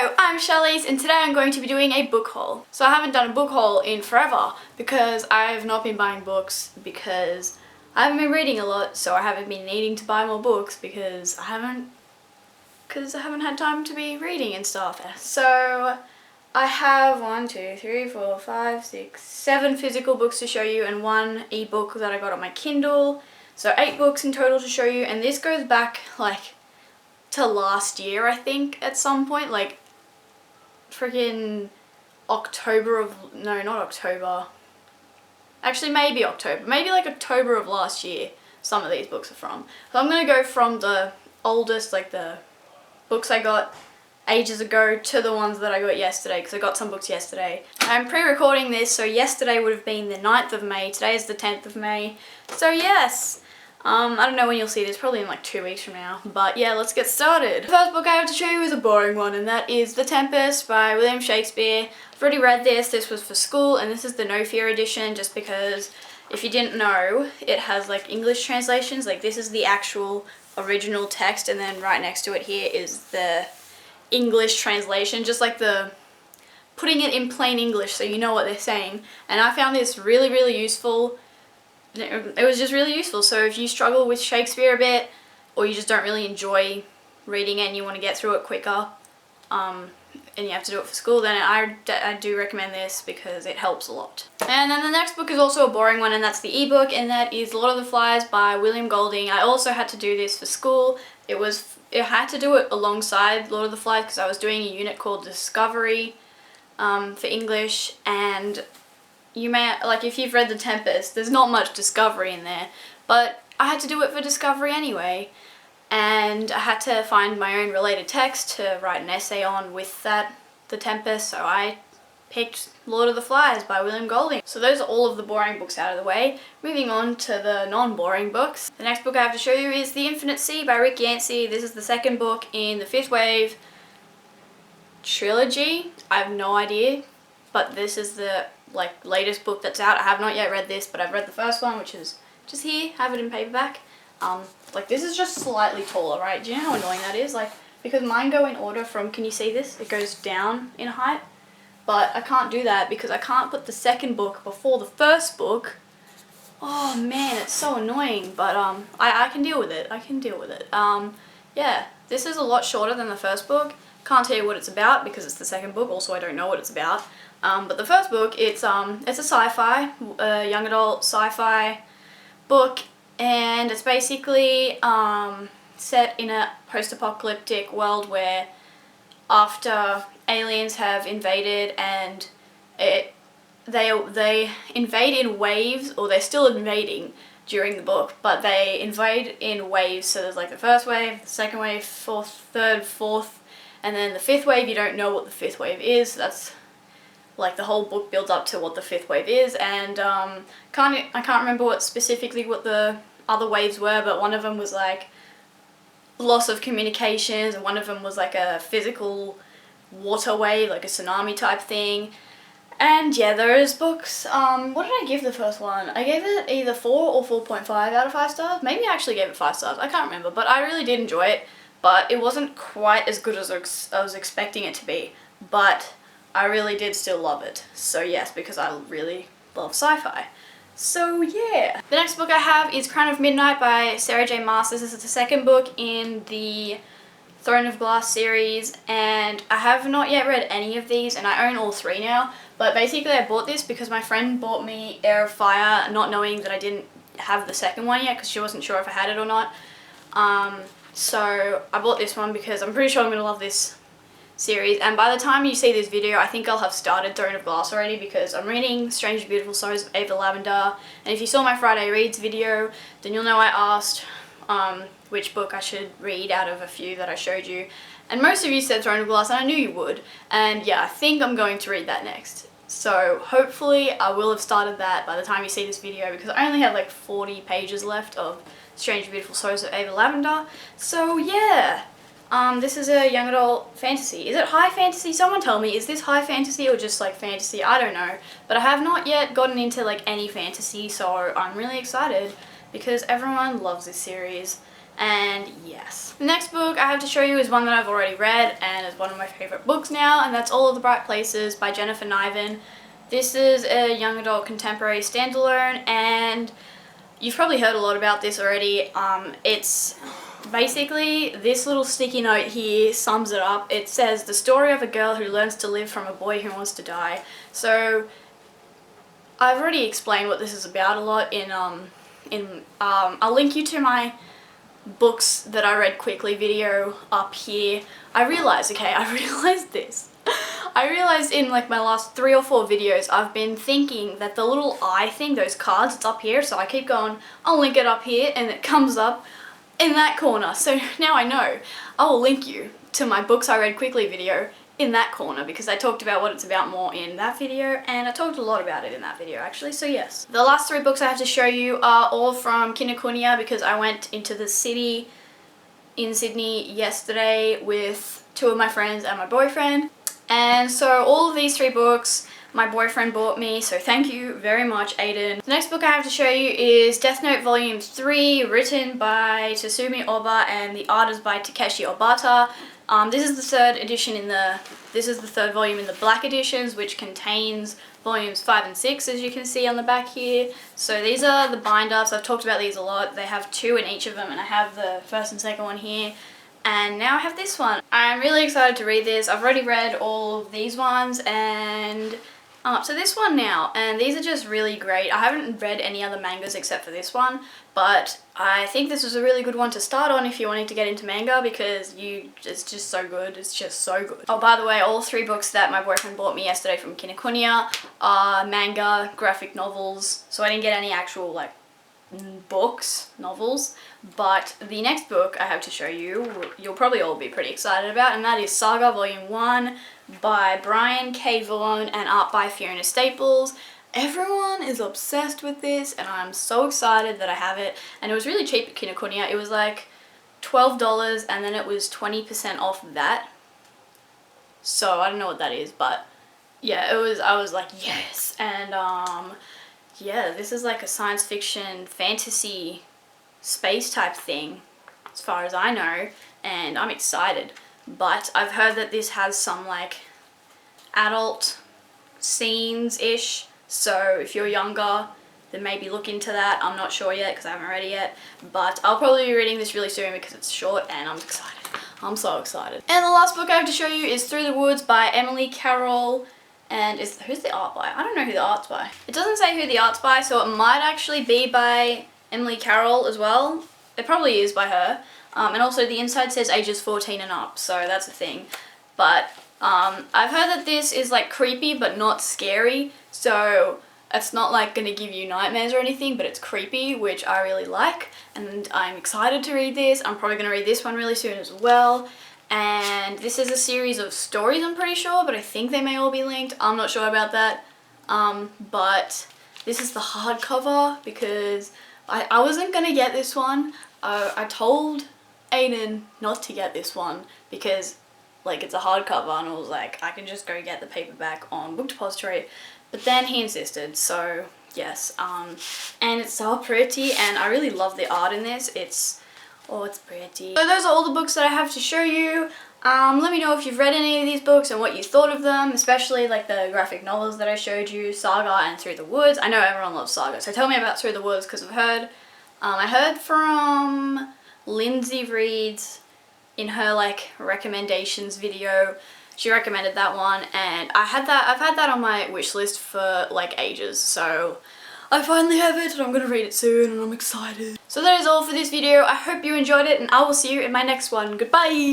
Hello, I'm Charly and today I'm going to be doing a book haul. So I haven't done a book haul in forever because I have not been buying books because I haven't been reading a lot, so I haven't been needing to buy more books because I haven't had time to be reading and stuff. So I have 7 physical books to show you and 1 ebook that I got on my Kindle. So 8 books in total to show you, and this goes back like to last year, I think, at some point, like freaking October of, no, not October, actually maybe October, maybe like October of last year some of these books are from. So I'm going to go from the oldest, like the books I got ages ago, to the ones that I got yesterday, because I got some books yesterday. I'm pre-recording this, so yesterday would have been the 9th of May, today is the 10th of May, so yes. I don't know when you'll see this, probably in like 2 weeks from now, but yeah, let's get started. The first book I have to show you is a boring one, and that is The Tempest by William Shakespeare. I've already read this was for school, and this is the No Fear edition, just because if you didn't know, it has like English translations, like this is the actual original text, and then right next to it here is the English translation, just like the putting it in plain English so you know what they're saying, and I found this really, really useful. It was just really useful. So if you struggle with Shakespeare a bit, or you just don't really enjoy reading it and you want to get through it quicker, and you have to do it for school, then I do recommend this because it helps a lot. And then the next book is also a boring one, and that's the ebook, and that is Lord of the Flies by William Golding. I also had to do this for school. I had to do it alongside Lord of the Flies because I was doing a unit called Discovery for English, and you may, like if you've read The Tempest, there's not much discovery in there, but I had to do it for discovery anyway, and I had to find my own related text to write an essay on with that, The Tempest, so I picked Lord of the Flies by William Golding. So those are all of the boring books out of the way. Moving on to the non-boring books. The next book I have to show you is The Infinite Sea by Rick Yancey. This is the second book in the Fifth Wave trilogy. I have no idea, but this is the latest book that's out. I have not yet read this, but I've read the first one, which is just here. I have it in paperback. This is just slightly taller, right? Do you know how annoying that is? Like, because mine go in order from, can you see this? It goes down in height, but I can't do that because I can't put the second book before the first book. Oh man, it's so annoying, but I can deal with it. Yeah, this is a lot shorter than the first book. Can't tell you what it's about because it's the second book. Also, I don't know what it's about. But the first book, it's a sci-fi, young adult sci-fi book, and it's basically set in a post-apocalyptic world where after aliens have invaded, and they invade in waves, or they're still invading during the book, but they invade in waves. So there's like the first wave, the second wave, third, fourth, and then the fifth wave. You don't know what the fifth wave is. That's like the whole book builds up to what the fifth wave is, and I can't remember what the other waves were, but one of them was like loss of communications, and one of them was like a physical water wave, like a tsunami type thing. And yeah, those books, what did I give the first one? I gave it either 4 or 4.5 out of 5 stars. Maybe I actually gave it 5 stars, I can't remember, but I really did enjoy it, but it wasn't quite as good as I was expecting it to be, but I really did still love it. So yes, because I really love sci-fi. So yeah. The next book I have is Crown of Midnight by Sarah J. Maas. This is the second book in the Throne of Glass series, and I have not yet read any of these, and I own all 3 now. But basically I bought this because my friend bought me Heir of Fire, not knowing that I didn't have the second one yet because she wasn't sure if I had it or not. So I bought this one because I'm pretty sure I'm going to love this series, and by the time you see this video, I think I'll have started Throne of Glass already because I'm reading Strange and Beautiful Stories of Ava Lavender, and if you saw my Friday Reads video, then you'll know I asked which book I should read out of a few that I showed you, and most of you said Throne of Glass, and I knew you would, and yeah, I think I'm going to read that next. So hopefully I will have started that by the time you see this video, because I only have like 40 pages left of Strange and Beautiful Stories of Ava Lavender, so yeah. This is a young adult fantasy. Is it high fantasy? Someone tell me, is this high fantasy or just like fantasy? I don't know. But I have not yet gotten into like any fantasy, so I'm really excited because everyone loves this series. And yes. The next book I have to show you is one that I've already read and is one of my favorite books now, and that's All of the Bright Places by Jennifer Niven. This is a young adult contemporary standalone, and you've probably heard a lot about this already. It's basically, this little sticky note here sums it up. It says, the story of a girl who learns to live from a boy who wants to die. So I've already explained what this is about a lot I'll link you to my books that I read quickly video up here. I realized this. I realized in like my last 3 or 4 videos I've been thinking that the little eye thing, those cards, it's up here, so I keep going, I'll link it up here, and it comes up in that corner. So now I know I will link you to my books I read quickly video in that corner, because I talked about what it's about more in that video, and I talked a lot about it in that video actually, so yes. The last 3 books I have to show you are all from Kinokuniya, because I went into the city in Sydney yesterday with 2 of my friends and my boyfriend, and so all of these 3 books my boyfriend bought me, so thank you very much, Aiden. The next book I have to show you is Death Note Volume 3, written by Tasumi Oba, and the art is by Takeshi Obata. This is the third volume in the black editions, which contains volumes 5 and 6, as you can see on the back here. So these are the bind-ups. I've talked about these a lot. They have 2 in each of them, and I have the first and second one here. And now I have this one. I'm really excited to read this. I've already read all of these ones, and I'm up to this one now, and these are just really great. I haven't read any other mangas except for this one, but I think this was a really good one to start on if you're wanting to get into manga, because it's just so good. It's just so good. Oh, by the way, all 3 books that my boyfriend bought me yesterday from Kinokuniya are manga, graphic novels, so I didn't get any actual like novels, but the next book I have to show you, you'll probably all be pretty excited about, and that is Saga Volume 1 by Brian K. Vaughan and art by Fiona Staples. Everyone is obsessed with this, and I'm so excited that I have it, and it was really cheap at Kinokuniya. It was like $12, and then it was 20% off that, so I don't know what that is, but yeah, I was like, yes. And yeah, this is like a science fiction fantasy space type thing as far as I know, and I'm excited. But I've heard that this has some like adult scenes-ish, so if you're younger then maybe look into that. I'm not sure yet because I haven't read it yet, but I'll probably be reading this really soon because it's short and I'm excited. I'm so excited. And the last book I have to show you is Through the Woods by Emily Carroll. And who's the art by? I don't know who the art's by. It doesn't say who the art's by, so it might actually be by Emily Carroll as well. It probably is by her. And also the inside says ages 14 and up, so that's a thing. But I've heard that this is like creepy but not scary, so it's not like gonna give you nightmares or anything, but it's creepy, which I really like, and I'm excited to read this. I'm probably gonna read this one really soon as well. And this is a series of stories, I'm pretty sure, but I think they may all be linked. I'm not sure about that. But this is the hardcover, because I wasn't gonna get this one. I told Aiden not to get this one because like it's a hardcover, and I was like, I can just go get the paperback on Book Depository, but then he insisted, so yes. And it's so pretty, and I really love the art in this. It's pretty. So those are all the books that I have to show you. Let me know if you've read any of these books and what you thought of them, especially like the graphic novels that I showed you, Saga and Through the Woods. I know everyone loves Saga, so tell me about Through the Woods, because I heard from Lindsay Reeds in her like recommendations video. She recommended that one, and I've had that on my wish list for like ages, so I finally have it and I'm gonna read it soon and I'm excited. So that is all for this video. I hope you enjoyed it, and I will see you in my next one. Goodbye!